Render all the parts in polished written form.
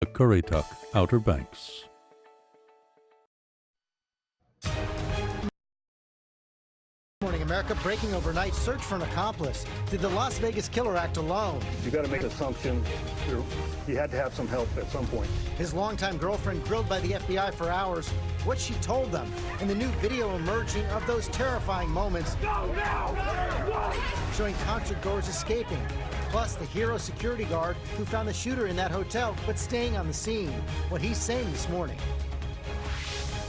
Currituck, Outer Banks. Morning America, breaking overnight, search for an accomplice. Did the Las Vegas killer act alone? You got to make an assumption. He had to have some help at some point. His longtime girlfriend grilled by the FBI for hours. What she told them, and the new video emerging of those terrifying moments. Go now! Showing concert goers escaping. Plus the hero security guard who found the shooter in that hotel, but staying on the scene. What he's saying this morning.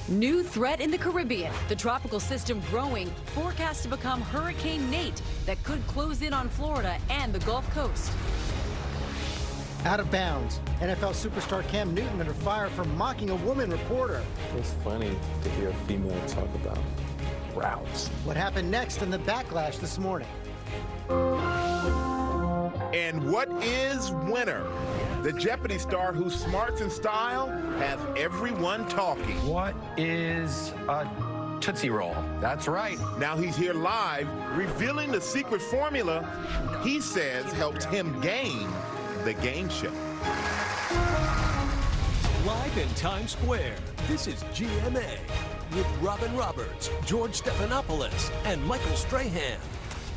New threat in the Caribbean. The tropical system growing, forecast to become Hurricane Nate that could close in on Florida and the Gulf Coast. Out of bounds. NFL superstar Cam Newton under fire for mocking a woman reporter. It's funny to hear a female talk about routes. What happened next in the backlash this morning? And what is winner? The Jeopardy star whose smarts and style have everyone talking. What is a Tootsie Roll? That's right. Now he's here live, revealing the secret formula he says helped him gain the game show. Live in Times Square, this is GMA with Robin Roberts, George Stephanopoulos, and Michael Strahan.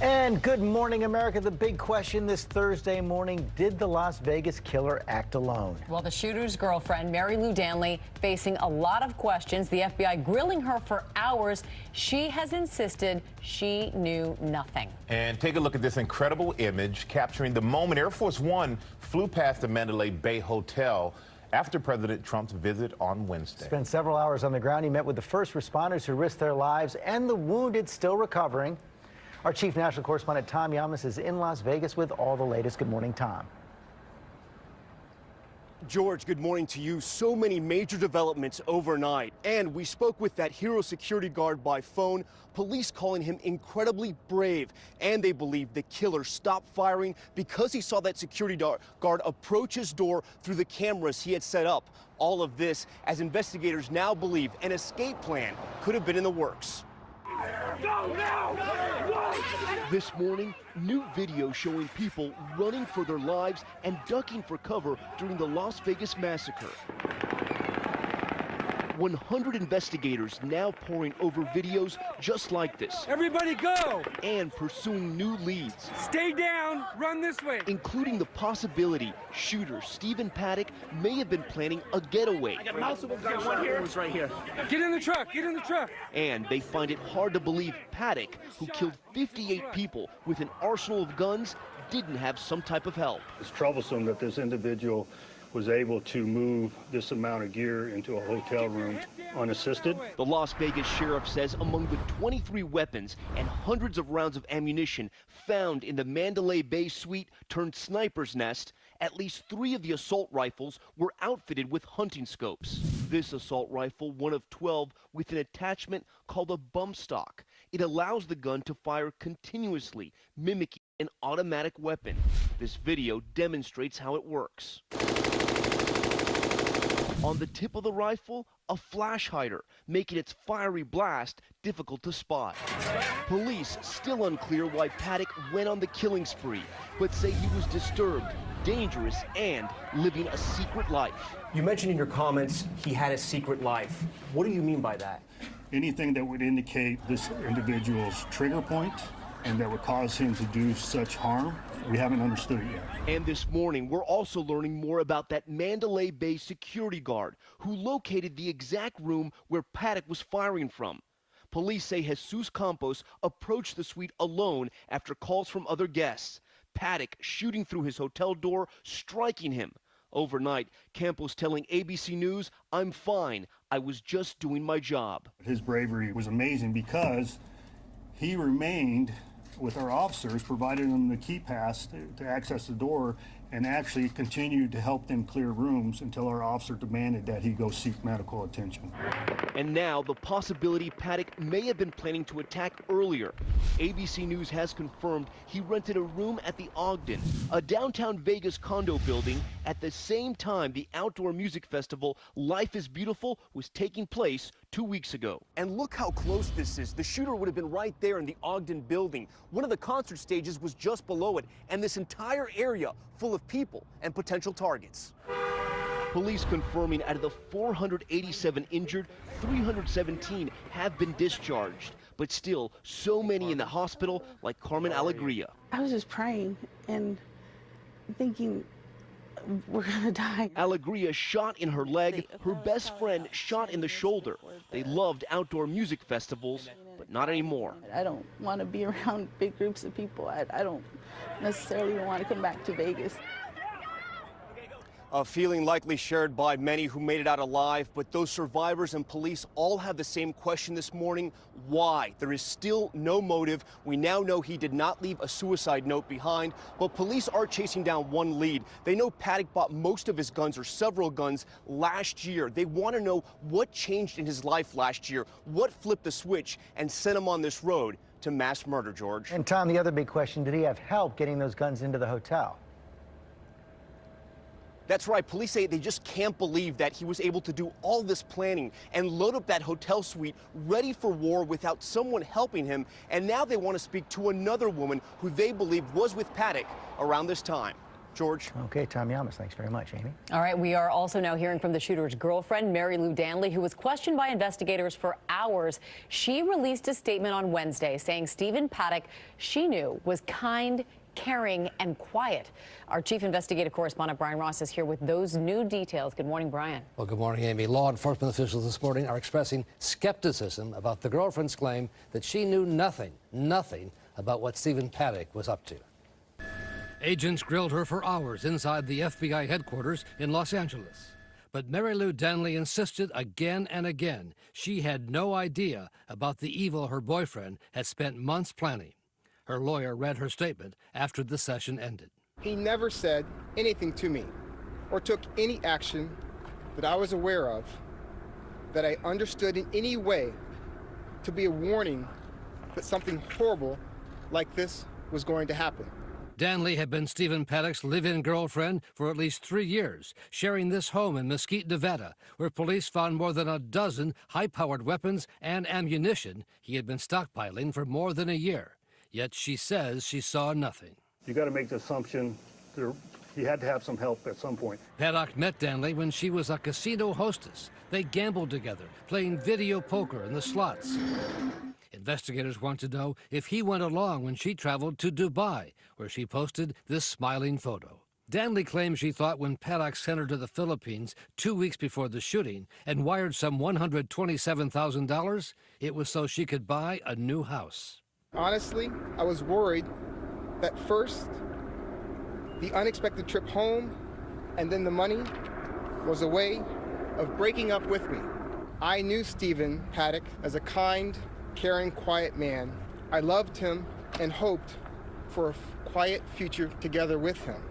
And good morning, America. The big question this Thursday morning, did the Las Vegas killer act alone? Well, the shooter's girlfriend, Mary Lou Danley, facing a lot of questions. The FBI grilling her for hours. She has insisted she knew nothing. And take a look at this incredible image capturing the moment Air Force One flew past the Mandalay Bay Hotel after President Trump's visit on Wednesday. Spent several hours on the ground. He met with the first responders who risked their lives and the wounded still recovering. Our chief national correspondent, Tom Yamas, is in Las Vegas with all the latest. Good morning, Tom. George, good morning to you. So many major developments overnight. And we spoke with that hero security guard by phone, police calling him incredibly brave. And they believe the killer stopped firing because he saw that security guard approach his door through the cameras he had set up. All of this as investigators now believe an escape plan could have been in the works. Go now! This morning, new video showing people running for their lives and ducking for cover during the Las Vegas massacre. 100 investigators now poring over videos just like this. Everybody go! And pursuing new leads. Stay down, run this way. Including the possibility shooter Stephen Paddock may have been planning a getaway. I got multiple guns right here. Right here. Get in the truck, get in the truck. And they find it hard to believe Paddock, who killed 58 people with an arsenal of guns, didn't have some type of help. It's troublesome that this individual was able to move this amount of gear into a hotel room unassisted. The Las Vegas sheriff says among the 23 weapons and hundreds of rounds of ammunition found in the Mandalay Bay suite turned sniper's nest, at least 3 of the assault rifles were outfitted with hunting scopes. This assault rifle, one of 12, with an attachment called a bump stock. It allows the gun to fire continuously, mimicking an automatic weapon. This video demonstrates how it works. On the tip of the rifle, a flash hider, making its fiery blast difficult to spot. Police still unclear why Paddock went on the killing spree, but say he was disturbed, dangerous, and living a secret life. You mentioned in your comments he had a secret life. What do you mean by that? Anything that would indicate this individual's trigger point and that would cause him to do such harm, we haven't understood it yet. And this morning, we're also learning more about that Mandalay Bay security guard who located the exact room where Paddock was firing from. Police say Jesus Campos approached the suite alone after calls from other guests. Paddock shooting through his hotel door, striking him. Overnight, Campos telling ABC News, "I'm fine. I was just doing my job." His bravery was amazing because he remained with our officers, provided them the key pass to access the door, and actually continued to help them clear rooms until our officer demanded that he go seek medical attention. And now the possibility Paddock may have been planning to attack earlier. ABC News has confirmed he rented a room at the Ogden, a downtown Vegas condo building, at the same time the outdoor music festival Life is Beautiful was taking place 2 weeks ago. And look how close this is. The shooter would have been right there in the Ogden building. One of the concert stages was just below it, and this entire area full of people and potential targets. Police confirming out of the 487 injured, 317 have been discharged. But still, so many in the hospital, like Carmen Alegria. I was just praying and thinking, we're gonna die. Alegria shot in her leg, her best friend shot in the shoulder. They loved outdoor music festivals, but not anymore. I don't want to be around big groups of people. I don't necessarily want to come back to Vegas. A feeling likely shared by many who made it out alive, but those survivors and police all have the same question this morning. Why? There is still no motive. We now know he did not leave a suicide note behind, but police are chasing down one lead. They know Paddock bought most of his guns, or several guns, last year. They want to know what changed in his life last year, what flipped the switch and sent him on this road to mass murder, George. And Tom, the other big question, did he have help getting those guns into the hotel? That's right. Police say they just can't believe that he was able to do all this planning and load up that hotel suite ready for war without someone helping him. And now they want to speak to another woman who they believe was with Paddock around this time. George. Okay, Tom Yamas, thanks very much, Amy. All right, we are also now hearing from the shooter's girlfriend, Mary Lou Danley, who was questioned by investigators for hours. She released a statement on Wednesday saying Stephen Paddock, she knew, was kind, caring, and quiet. Our chief investigative correspondent, Brian Ross, is here with those new details. Good morning, Brian. Well, good morning, Amy. Law enforcement officials this morning are expressing skepticism about the girlfriend's claim that she knew nothing about what Stephen Paddock was up to. Agents grilled her for hours inside the FBI headquarters in Los Angeles. But Mary Lou Danley insisted again and again she had no idea about the evil her boyfriend had spent months planning. Her lawyer read her statement after the session ended. He never said anything to me or took any action that I was aware of that I understood in any way to be a warning that something horrible like this was going to happen. Danley had been Stephen Paddock's live-in girlfriend for at least 3 years, sharing this home in Mesquite, Nevada, where police found more than a dozen high-powered weapons and ammunition he had been stockpiling for more than a year. Yet she says she saw nothing. You got to make the assumption he had to have some help at some point. Paddock met Danley when she was a casino hostess. They gambled together, playing video poker in the slots. Investigators want to know if he went along when she traveled to Dubai, where she posted this smiling photo. Danley claims she thought when Paddock sent her to the Philippines 2 weeks before the shooting and wired some $127,000, it was so she could buy a new house. Honestly, I was worried that first, the unexpected trip home, and then the money was a way of breaking up with me. I knew Stephen Paddock as a kind, caring, quiet man. I loved him and hoped for a quiet future together with him.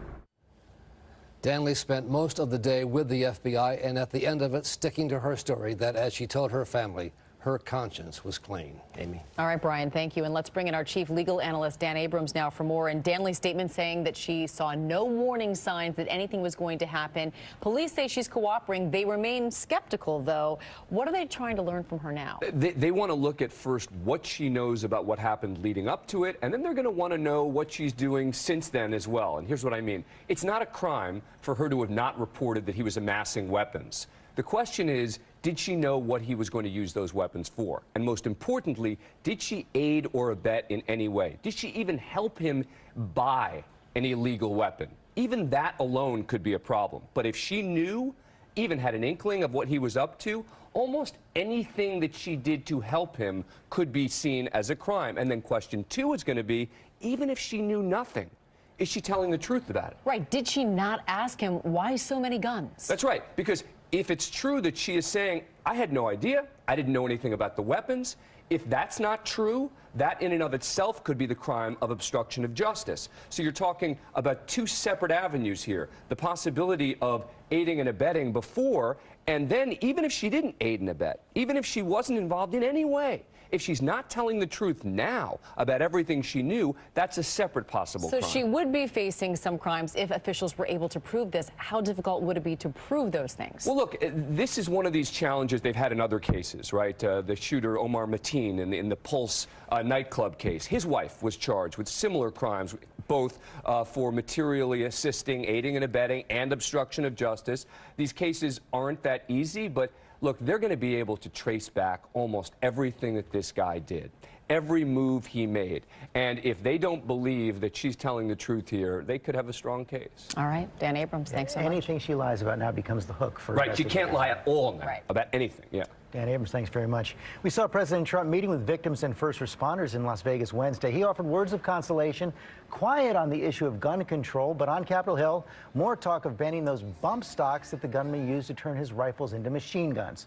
Danley spent most of the day with the FBI and at the end of it sticking to her story that, as she told her family, her conscience was clean. Amy. All right, Brian, thank you. And let's bring in our chief legal analyst, Dan Abrams, now for more. And Danley's statement saying that she saw no warning signs that anything was going to happen. Police say she's cooperating. They remain skeptical, though. What are they trying to learn from her now? They want to look at first what she knows about what happened leading up to it, and then they're going to want to know what she's doing since then as well. And here's what I mean. It's not a crime for her to have not reported that he was amassing weapons. The question is, did she know what he was going to use those weapons for? And most importantly, did she aid or abet in any way? Did she even help him buy an illegal weapon? Even that alone could be a problem. But if she knew, even had an inkling of what he was up to, almost anything that she did to help him could be seen as a crime. And then question two is going to be, even if she knew nothing, is she telling the truth about it? Right. Did she not ask him why so many guns? That's right. Because if it's true that she is saying, I had no idea, I didn't know anything about the weapons, if that's not true, that in and of itself could be the crime of obstruction of justice. So you're talking about two separate avenues here. The possibility of aiding and abetting before, and then even if she didn't aid and abet, even if she wasn't involved in any way, if she's not telling the truth now about everything she knew, that's a separate possible crime. So she would be facing some crimes if officials were able to prove this. How difficult would it be to prove those things? Well, look, this is one of these challenges they've had in other cases, right? The shooter Omar Mateen in the Pulse nightclub case. His wife was charged with similar crimes both for materially assisting, aiding and abetting, and obstruction of justice. These cases aren't that easy, but look, they're going to be able to trace back almost everything that this guy did, every move he made. And if they don't believe that she's telling the truth here, they could have a strong case. All right, Dan Abrams, thanks so much. Anything she lies about now becomes the hook for Right, she can't lie at all now about anything, yeah. Dan Abrams, thanks very much. We saw President Trump meeting with victims and first responders in Las Vegas Wednesday. He offered words of consolation, quiet on the issue of gun control, but on Capitol Hill, more talk of banning those bump stocks that the gunman used to turn his rifles into machine guns.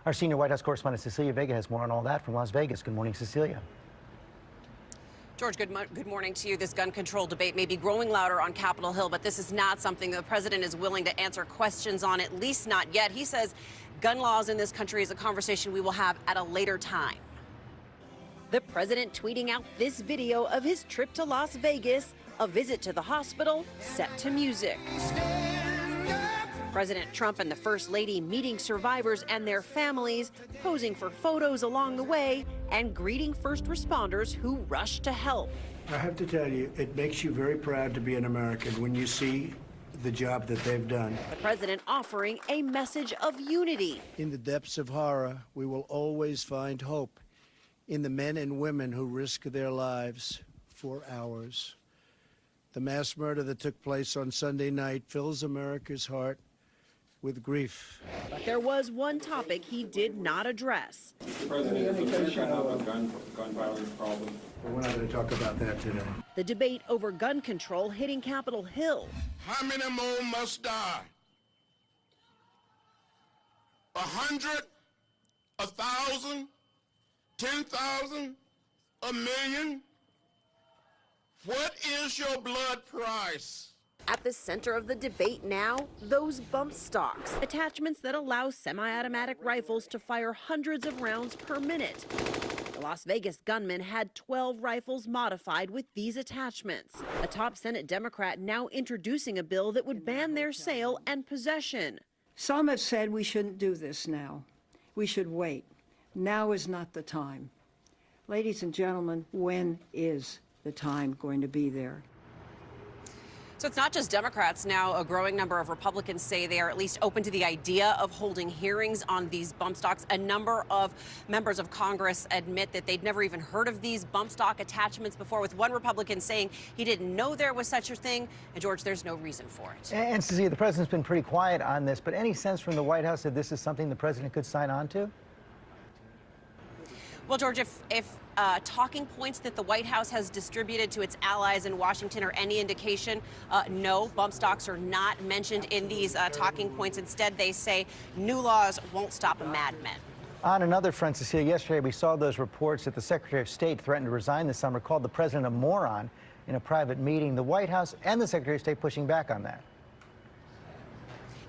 Our senior White House correspondent Cecilia Vega has more on all that from Las Vegas. Good morning, Cecilia. George, good morning to you. This gun control debate may be growing louder on Capitol Hill, but this is not something the president is willing to answer questions on, at least not yet. He says gun laws in this country is a conversation we will have at a later time. The president tweeting out this video of his trip to Las Vegas, a visit to the hospital set to music. President Trump and the First Lady meeting survivors and their families, posing for photos along the way, and greeting first responders who rushed to help. I have to tell you, it makes you very proud to be an American when you see the job that they've done. The president offering a message of unity. In the depths of horror, we will always find hope in the men and women who risk their lives for ours. The mass murder that took place on Sunday night fills America's heart with grief. But there was one topic he did not address. President, does America have a gun violence problem? We're not going to talk about that today. The debate over gun control hitting Capitol Hill. How many more must die? 100, 1,000, 10,000, a million? What is your blood price? At the center of the debate now, those bump stocks, attachments that allow semi-automatic rifles to fire hundreds of rounds per minute. The Las Vegas gunman had 12 rifles modified with these attachments. A top Senate Democrat now introducing a bill that would ban their sale and possession. Some have said we shouldn't do this now. We should wait. Now is not the time. Ladies and gentlemen, when is the time going to be there? So it's not just Democrats. Now a growing number of Republicans say they are at least open to the idea of holding hearings on these bump stocks. A number of members of Congress admit that they'd never even heard of these bump stock attachments before, with one Republican saying he didn't know there was such a thing. And George, there's no reason for it. And Cecilia, the president's been pretty quiet on this, but any sense from the White House that this is something the president could sign on to? Well, George, if talking points that the White House has distributed to its allies in Washington are any indication, no, bump stocks are not mentioned in these talking points. Instead, they say new laws won't stop a madman. On another front, Cecilia, yesterday we saw those reports that the Secretary of State threatened to resign this summer, called the president a moron in a private meeting. The White House and the Secretary of State pushing back on that.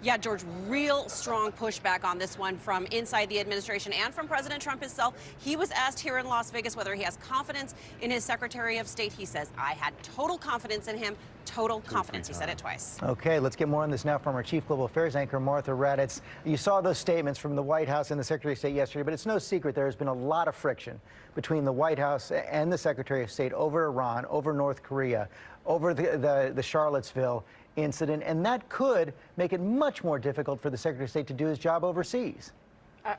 Yeah, George, real strong pushback on this one from inside the administration and from President Trump himself. He was asked here in Las Vegas whether he has confidence in his Secretary of State. He says, I had total confidence in him. Total confidence. He said it twice. Okay, let's get more on this now from our Chief Global Affairs anchor, Martha Raddatz. You saw those statements from the White House and the Secretary of State yesterday, but it's no secret there has been a lot of friction between the White House and the Secretary of State over Iran, over North Korea, over the Charlottesville incident, and that could make it much more difficult for the Secretary of State to do his job overseas.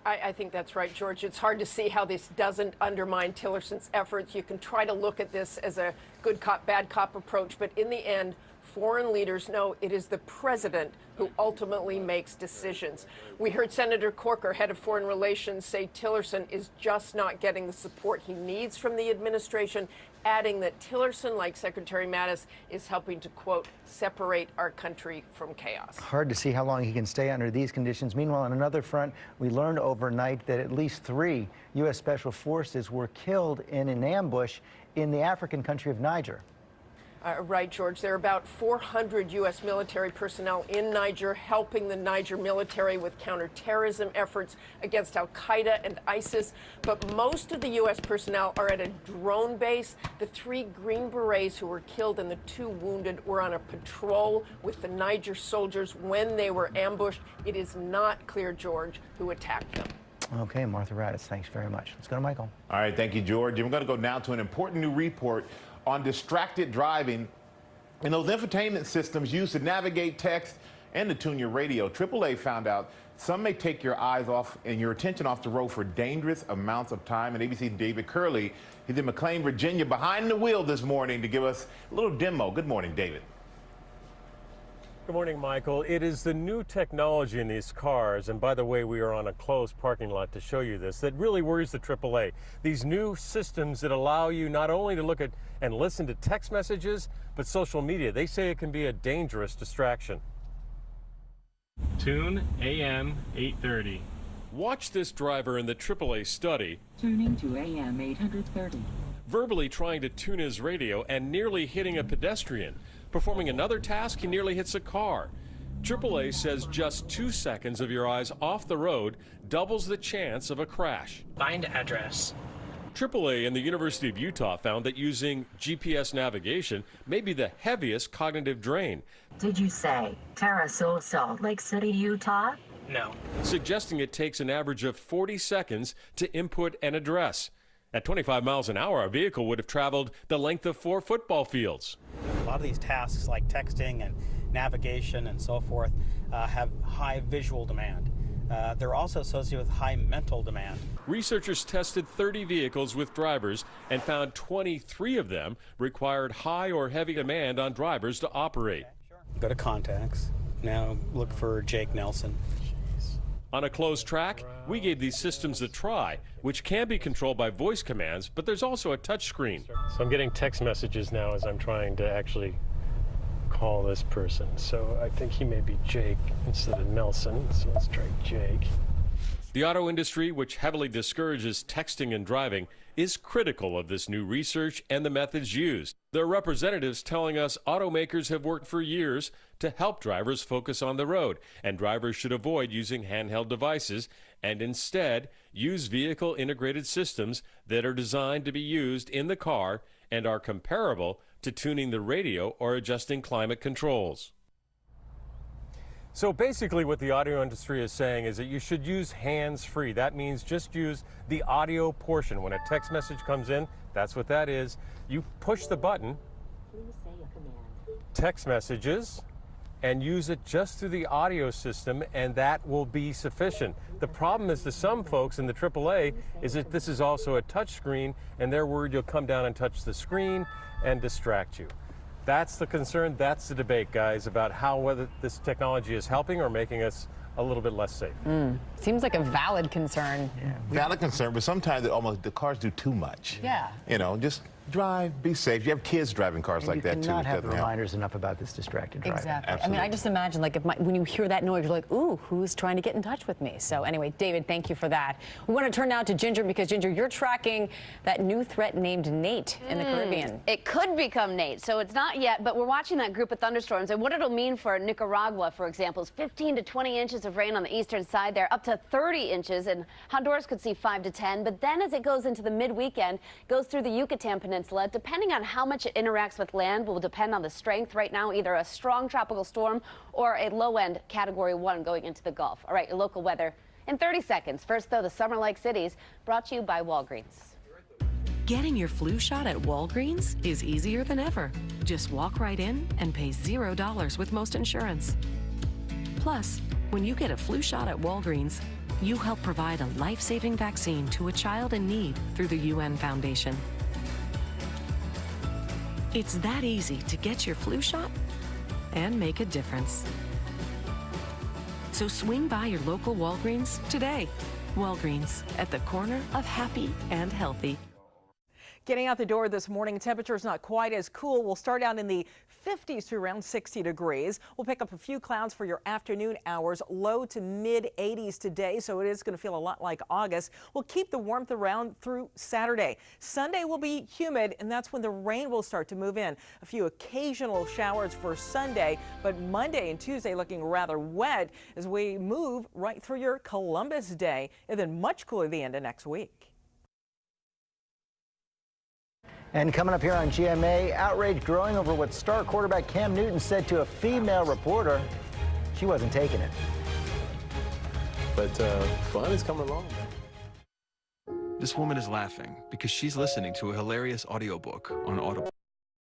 I think that's right, George. It's hard to see how this doesn't undermine Tillerson's efforts. You can try to look at this as a good cop, bad cop approach, but in the end, foreign leaders know it is the president who ultimately makes decisions. We heard Senator Corker, head of foreign relations, say Tillerson is just not getting the support he needs from the administration, adding that Tillerson, like Secretary Mattis, is helping to, quote, separate our country from chaos. Hard to see how long he can stay under these conditions. Meanwhile, on another front, we learned overnight that at least 3 U.S. Special Forces were killed in an ambush in the African country of Niger. Right, George. There are about 400 U.S. military personnel in Niger helping the Niger military with counterterrorism efforts against al-Qaeda and ISIS. But most of the U.S. personnel are at a drone base. The 3 Green Berets who were killed and the 2 wounded were on a patrol with the Niger soldiers when they were ambushed. It is not clear, George, who attacked them. Okay, Martha Raddatz, thanks very much. Let's go to Michael. All right, thank you, George. And we're going to go now to an important new report on distracted driving And those infotainment systems used to navigate text and to tune your radio. AAA found out some may take your eyes off and your attention off the road for dangerous amounts of time. And ABC's David Curley, he's in McLean, Virginia, behind the wheel this morning to give us a little demo. Good morning, David. Good morning, Michael. It is the new technology in these cars, and by the way, we are on a closed parking lot to show you this, that really worries the AAA. These new systems that allow you not only to look at and listen to text messages, but social media. They say it can be a dangerous distraction. Tune AM 830. Watch this driver in the AAA study Tuning to AM 830. verbally trying to tune his radio and nearly hitting a pedestrian. Performing another task, he nearly hits a car. AAA says just 2 seconds of your eyes off the road doubles the chance of a crash. Find address. AAA and the University of Utah found that using GPS navigation may be the heaviest cognitive drain. Did you say Terrasoul, Salt Lake City, Utah? No. Suggesting it takes an average of 40 seconds to input an address. At 25 miles an hour, a vehicle would have traveled the length of 4 football fields. A lot of these tasks like texting and navigation and so forth have high visual demand. They're also associated with high mental demand. Researchers tested 30 vehicles with drivers and found 23 of them required high or heavy demand on drivers to operate. Go to contacts. Now look for Jake Nelson. On a closed track, we gave these systems a try, which can be controlled by voice commands, but there's also a touch screen. So I'm getting text messages now as I'm trying to actually call this person. So I think he may be Jake instead of Nelson. So let's try Jake. The auto industry, which heavily discourages texting and driving, is critical of this new research and the methods used. Their representatives telling us automakers have worked for years to help drivers focus on the road, and drivers should avoid using handheld devices and instead use vehicle integrated systems that are designed to be used in the car and are comparable to tuning the radio or adjusting climate controls. So basically what the audio industry is saying is that you should use hands-free. That means just use the audio portion. When a text message comes in, that's what that is. You push the button, text messages, and use it just through the audio system, and that will be sufficient. The problem is to some folks in the AAA is that this is also a touch screen, and they're worried you'll come down and touch the screen and distract you. That's the concern, that's the debate, guys, about whether this technology is helping or making us a little bit less safe. Seems like a valid concern. Yeah. Valid concern, but sometimes the cars do too much. Yeah. You know, just drive, be safe. You have kids driving cars like that too. You cannot have reminders enough about this distracted driving. Exactly. Absolutely. I mean, I just imagine, like, when you hear that noise, you're like, ooh, who's trying to get in touch with me? So anyway, David, thank you for that. We want to turn now to Ginger, because Ginger, you're tracking that new threat named Nate in the Caribbean. It could become Nate, so it's not yet, but we're watching that group of thunderstorms, and what it'll mean for Nicaragua, for example, is 15 to 20 inches of rain on the eastern side there, up to 30 inches, and Honduras could see 5 to 10, but then as it goes into the mid-weekend, goes through the Yucatan Peninsula, depending on how much it interacts with land will depend on the strength. Right now, either a strong tropical storm or a low-end Category 1 going into the Gulf. All right, your local weather in 30 seconds. First, though, the summer-like cities, brought to you by Walgreens. Getting your flu shot at Walgreens is easier than ever. Just walk right in and pay $0 with most insurance. Plus, when you get a flu shot at Walgreens, you help provide a life-saving vaccine to a child in need through the UN Foundation. It's that easy to get your flu shot and make a difference. So swing by your local Walgreens today. Walgreens, at the corner of happy and healthy. Getting out the door this morning, temperatures not quite as cool. We'll start out in the 50s to around 60 degrees. We'll pick up a few clouds for your afternoon hours, low to mid 80s today, so it is going to feel a lot like August. We'll keep the warmth around through Saturday. Sunday will be humid, and that's when the rain will start to move in. A few occasional showers for Sunday, but Monday and Tuesday looking rather wet as we move right through your Columbus Day, and then much cooler the end of next week. And coming up here on GMA, outrage growing over what star quarterback Cam Newton said to a female reporter. She wasn't taking it. But fun is coming along. This woman is laughing because she's listening to a hilarious audiobook on Audible.